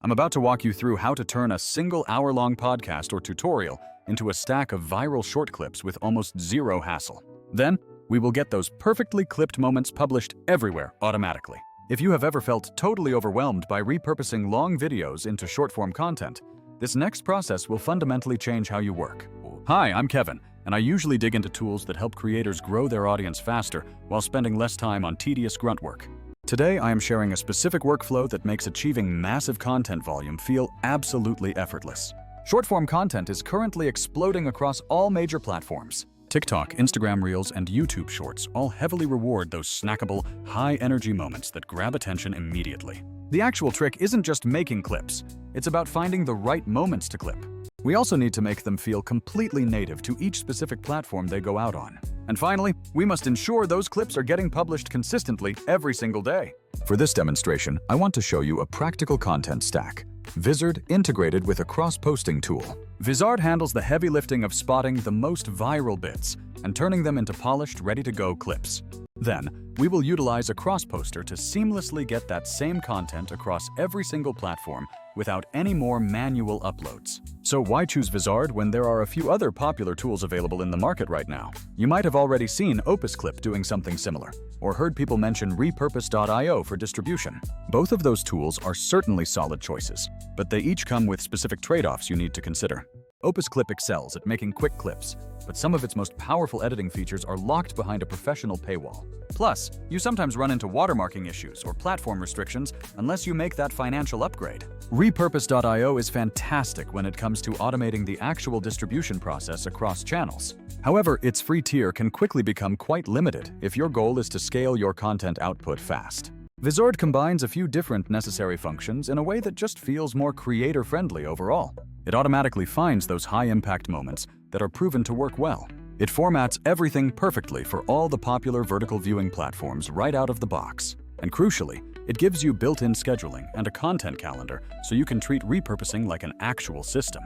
I'm about to walk you through how to turn a single hour-long podcast or tutorial into a stack of viral short clips with almost zero hassle. Then, we will get those perfectly clipped moments published everywhere automatically. If you have ever felt totally overwhelmed by repurposing long videos into short-form content, this next process will fundamentally change how you work. Hi, I'm Kevin, and I usually dig into tools that help creators grow their audience faster while spending less time on tedious grunt work. Today, I am sharing a specific workflow that makes achieving massive content volume feel absolutely effortless. Short-form content is currently exploding across all major platforms. TikTok, Instagram Reels, and YouTube Shorts all heavily reward those snackable, high-energy moments that grab attention immediately. The actual trick isn't just making clips, it's about finding the right moments to clip. We also need to make them feel completely native to each specific platform they go out on. And finally, we must ensure those clips are getting published consistently every single day. For this demonstration, I want to show you a practical content stack. Vizard integrated with a cross-posting tool. Vizard handles the heavy lifting of spotting the most viral bits and turning them into polished, ready-to-go clips. Then, we will utilize a cross-poster to seamlessly get that same content across every single platform without any more manual uploads. So why choose Vizard when there are a few other popular tools available in the market right now? You might have already seen OpusClip doing something similar, or heard people mention repurpose.io for distribution. Both of those tools are certainly solid choices, but they each come with specific trade-offs you need to consider. OpusClip excels at making quick clips, but some of its most powerful editing features are locked behind a professional paywall. Plus, you sometimes run into watermarking issues or platform restrictions unless you make that financial upgrade. Repurpose.io is fantastic when it comes to automating the actual distribution process across channels. However, its free tier can quickly become quite limited if your goal is to scale your content output fast. Vizard combines a few different necessary functions in a way that just feels more creator-friendly overall. It automatically finds those high-impact moments that are proven to work well. It formats everything perfectly for all the popular vertical viewing platforms right out of the box. And crucially, it gives you built-in scheduling and a content calendar so you can treat repurposing like an actual system.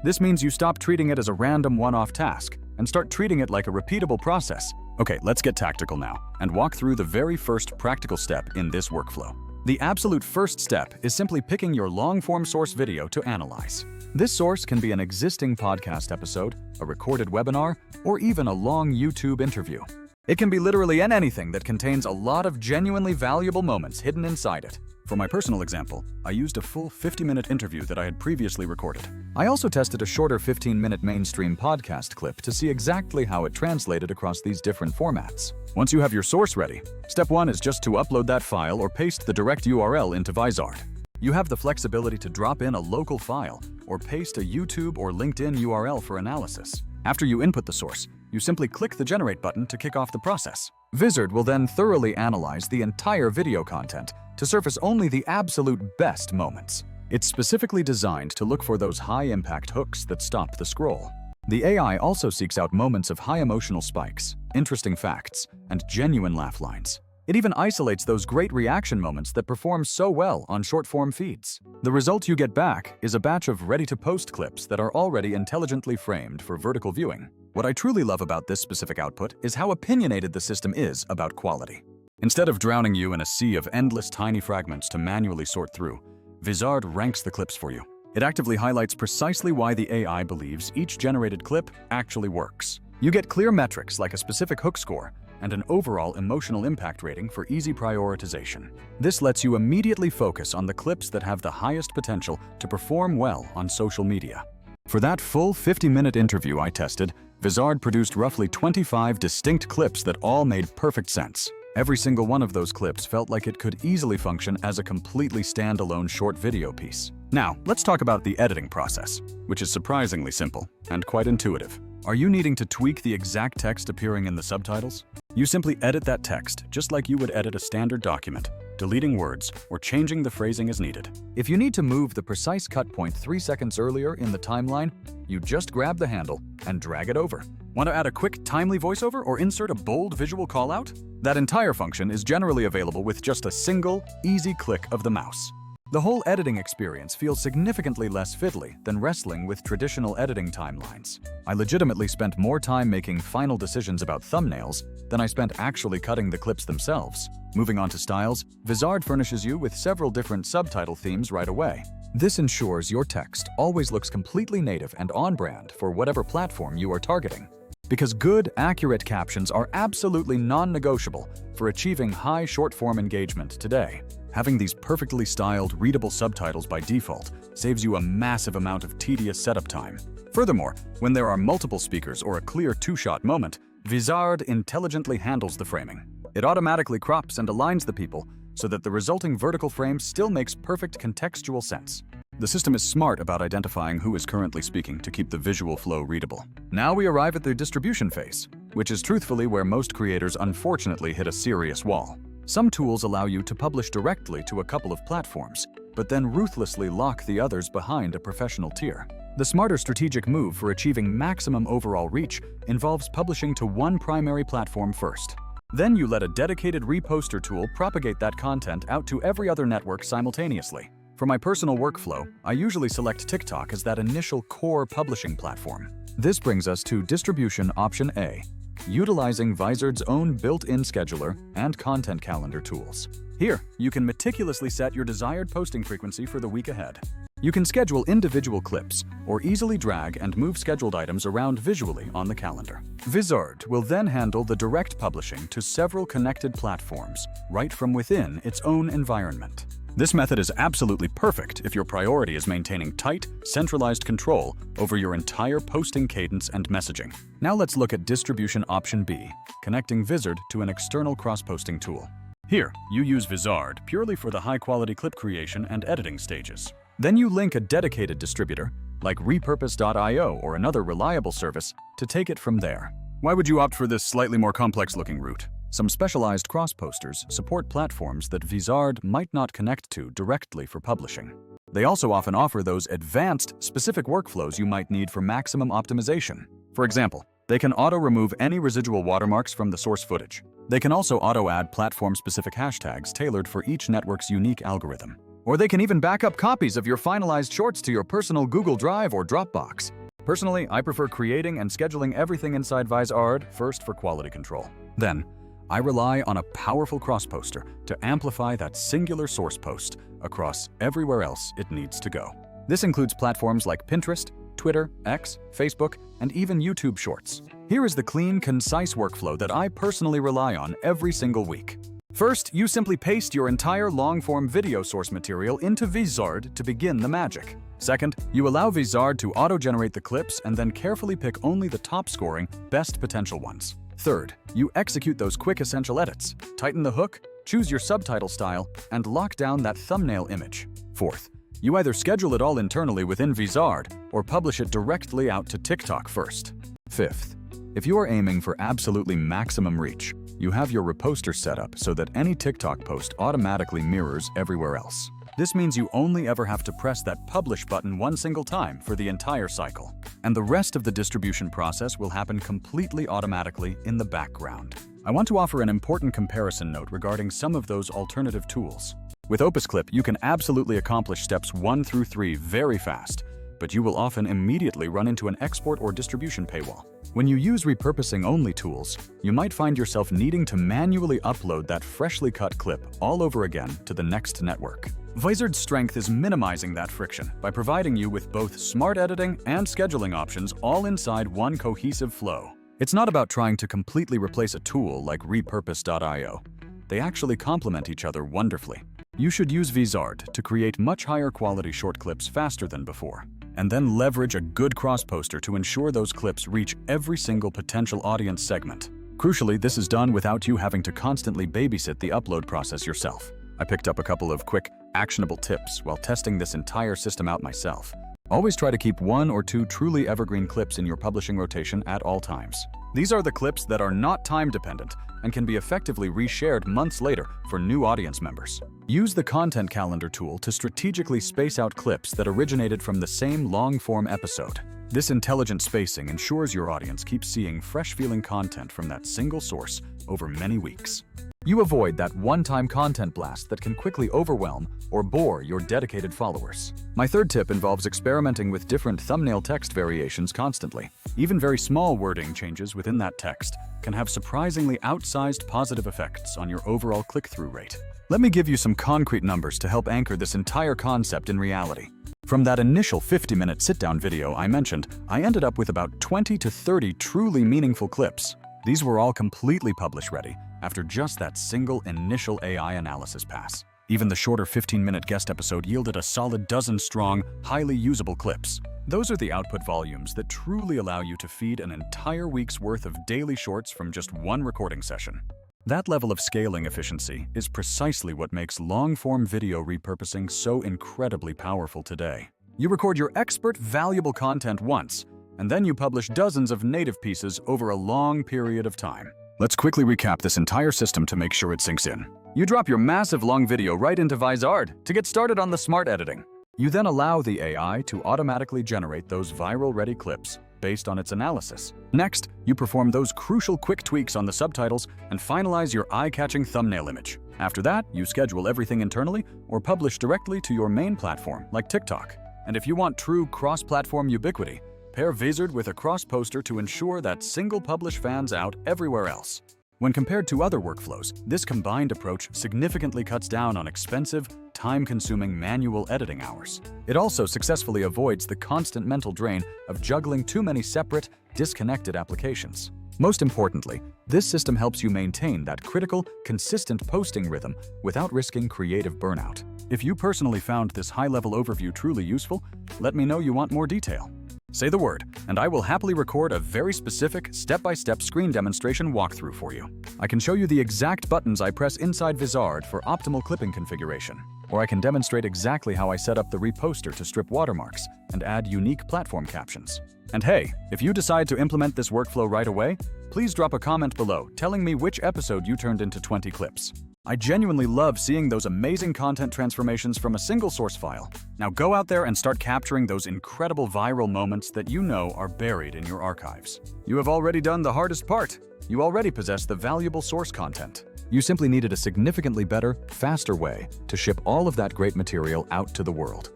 This means you stop treating it as a random one-off task and start treating it like a repeatable process. Okay, let's get tactical now and walk through the very first practical step in this workflow. The absolute first step is simply picking your long-form source video to analyze. This source can be an existing podcast episode, a recorded webinar, or even a long YouTube interview. It can be literally anything that contains a lot of genuinely valuable moments hidden inside it. For my personal example, I used a full 50-minute interview that I had previously recorded. I also tested a shorter 15-minute mainstream podcast clip to see exactly how it translated across these different formats. Once you have your source ready, step 1 is just to upload that file or paste the direct URL into Vizard. You have the flexibility to drop in a local file or paste a YouTube or LinkedIn URL for analysis. After you input the source, you simply click the Generate button to kick off the process. Vizard will then thoroughly analyze the entire video content to surface only the absolute best moments. It's specifically designed to look for those high-impact hooks that stop the scroll. The AI also seeks out moments of high emotional spikes, interesting facts, and genuine laugh lines. It even isolates those great reaction moments that perform so well on short-form feeds. The result you get back is a batch of ready-to-post clips that are already intelligently framed for vertical viewing. What I truly love about this specific output is how opinionated the system is about quality. Instead of drowning you in a sea of endless tiny fragments to manually sort through, Vizard ranks the clips for you. It actively highlights precisely why the AI believes each generated clip actually works. You get clear metrics like a specific hook score and an overall emotional impact rating for easy prioritization. This lets you immediately focus on the clips that have the highest potential to perform well on social media. For that full 50-minute interview I tested, Vizard produced roughly 25 distinct clips that all made perfect sense. Every single one of those clips felt like it could easily function as a completely standalone short video piece. Now, let's talk about the editing process, which is surprisingly simple and quite intuitive. Are you needing to tweak the exact text appearing in the subtitles? You simply edit that text just like you would edit a standard document, deleting words or changing the phrasing as needed. If you need to move the precise cut point 3 seconds earlier in the timeline, you just grab the handle and drag it over. Want to add a quick, timely voiceover or insert a bold visual callout? That entire function is generally available with just a single, easy click of the mouse. The whole editing experience feels significantly less fiddly than wrestling with traditional editing timelines. I legitimately spent more time making final decisions about thumbnails than I spent actually cutting the clips themselves. Moving on to styles, Vizard furnishes you with several different subtitle themes right away. This ensures your text always looks completely native and on-brand for whatever platform you are targeting. Because good, accurate captions are absolutely non-negotiable for achieving high short-form engagement today. Having these perfectly styled, readable subtitles by default saves you a massive amount of tedious setup time. Furthermore, when there are multiple speakers or a clear two-shot moment, Vizard intelligently handles the framing. It automatically crops and aligns the people so that the resulting vertical frame still makes perfect contextual sense. The system is smart about identifying who is currently speaking to keep the visual flow readable. Now we arrive at the distribution phase, which is truthfully where most creators unfortunately hit a serious wall. Some tools allow you to publish directly to a couple of platforms, but then ruthlessly lock the others behind a professional tier. The smarter strategic move for achieving maximum overall reach involves publishing to one primary platform first. Then you let a dedicated reposter tool propagate that content out to every other network simultaneously. For my personal workflow, I usually select TikTok as that initial core publishing platform. This brings us to distribution option A, utilizing Vizard's own built-in scheduler and content calendar tools. Here, you can meticulously set your desired posting frequency for the week ahead. You can schedule individual clips or easily drag and move scheduled items around visually on the calendar. Vizard will then handle the direct publishing to several connected platforms right from within its own environment. This method is absolutely perfect if your priority is maintaining tight, centralized control over your entire posting cadence and messaging. Now let's look at distribution option B, connecting Vizard to an external cross-posting tool. Here, you use Vizard purely for the high-quality clip creation and editing stages. Then you link a dedicated distributor, like repurpose.io or another reliable service, to take it from there. Why would you opt for this slightly more complex-looking route? Some specialized cross-posters support platforms that Vizard might not connect to directly for publishing. They also often offer those advanced, specific workflows you might need for maximum optimization. For example, they can auto-remove any residual watermarks from the source footage. They can also auto-add platform-specific hashtags tailored for each network's unique algorithm. Or they can even back up copies of your finalized shorts to your personal Google Drive or Dropbox. Personally, I prefer creating and scheduling everything inside Vizard first for quality control. Then, I rely on a powerful cross-poster to amplify that singular source post across everywhere else it needs to go. This includes platforms like Pinterest, Twitter, X, Facebook, and even YouTube Shorts. Here is the clean, concise workflow that I personally rely on every single week. First, you simply paste your entire long-form video source material into Vizard to begin the magic. Second, you allow Vizard to auto-generate the clips and then carefully pick only the top-scoring, best potential ones. Third, you execute those quick essential edits, tighten the hook, choose your subtitle style, and lock down that thumbnail image. Fourth, you either schedule it all internally within Vizard or publish it directly out to TikTok first. Fifth, if you are aiming for absolutely maximum reach, you have your reposter set up so that any TikTok post automatically mirrors everywhere else. This means you only ever have to press that publish button one single time for the entire cycle. And the rest of the distribution process will happen completely automatically in the background. I want to offer an important comparison note regarding some of those alternative tools. With OpusClip, you can absolutely accomplish steps 1 through 3 very fast, but you will often immediately run into an export or distribution paywall. When you use repurposing-only tools, you might find yourself needing to manually upload that freshly cut clip all over again to the next network. Vizard's strength is minimizing that friction by providing you with both smart editing and scheduling options all inside one cohesive flow. It's not about trying to completely replace a tool like repurpose.io. They actually complement each other wonderfully. You should use Vizard to create much higher quality short clips faster than before, and then leverage a good cross-poster to ensure those clips reach every single potential audience segment. Crucially, this is done without you having to constantly babysit the upload process yourself. I picked up a couple of quick, actionable tips while testing this entire system out myself. Always try to keep 1 or 2 truly evergreen clips in your publishing rotation at all times. These are the clips that are not time-dependent and can be effectively reshared months later for new audience members. Use the content calendar tool to strategically space out clips that originated from the same long-form episode. This intelligent spacing ensures your audience keeps seeing fresh-feeling content from that single source over many weeks. You avoid that one-time content blast that can quickly overwhelm or bore your dedicated followers. My third tip involves experimenting with different thumbnail text variations constantly. Even very small wording changes within that text can have surprisingly outsized positive effects on your overall click-through rate. Let me give you some concrete numbers to help anchor this entire concept in reality. From that initial 50-minute sit-down video I mentioned, I ended up with about 20 to 30 truly meaningful clips. These were all completely publish-ready after just that single initial AI analysis pass. Even the shorter 15-minute guest episode yielded a solid dozen-strong, highly usable clips. Those are the output volumes that truly allow you to feed an entire week's worth of daily shorts from just one recording session. That level of scaling efficiency is precisely what makes long-form video repurposing so incredibly powerful today. You record your expert, valuable content once, and then you publish dozens of native pieces over a long period of time. Let's quickly recap this entire system to make sure it sinks in. You drop your massive long video right into Vizard to get started on the smart editing. You then allow the AI to automatically generate those viral-ready clips based on its analysis. Next, you perform those crucial quick tweaks on the subtitles and finalize your eye-catching thumbnail image. After that, you schedule everything internally or publish directly to your main platform, like TikTok. And if you want true cross-platform ubiquity, pair Vizard with a cross-poster to ensure that single publish fans out everywhere else. When compared to other workflows, this combined approach significantly cuts down on expensive, time-consuming manual editing hours. It also successfully avoids the constant mental drain of juggling too many separate, disconnected applications. Most importantly, this system helps you maintain that critical, consistent posting rhythm without risking creative burnout. If you personally found this high-level overview truly useful, let me know you want more detail. Say the word, and I will happily record a very specific, step-by-step screen demonstration walkthrough for you. I can show you the exact buttons I press inside Vizard for optimal clipping configuration, or I can demonstrate exactly how I set up the reposter to strip watermarks and add unique platform captions. And hey, if you decide to implement this workflow right away, please drop a comment below telling me which episode you turned into 20 clips. I genuinely love seeing those amazing content transformations from a single source file. Now go out there and start capturing those incredible viral moments that you know are buried in your archives. You have already done the hardest part. You already possess the valuable source content. You simply needed a significantly better, faster way to ship all of that great material out to the world.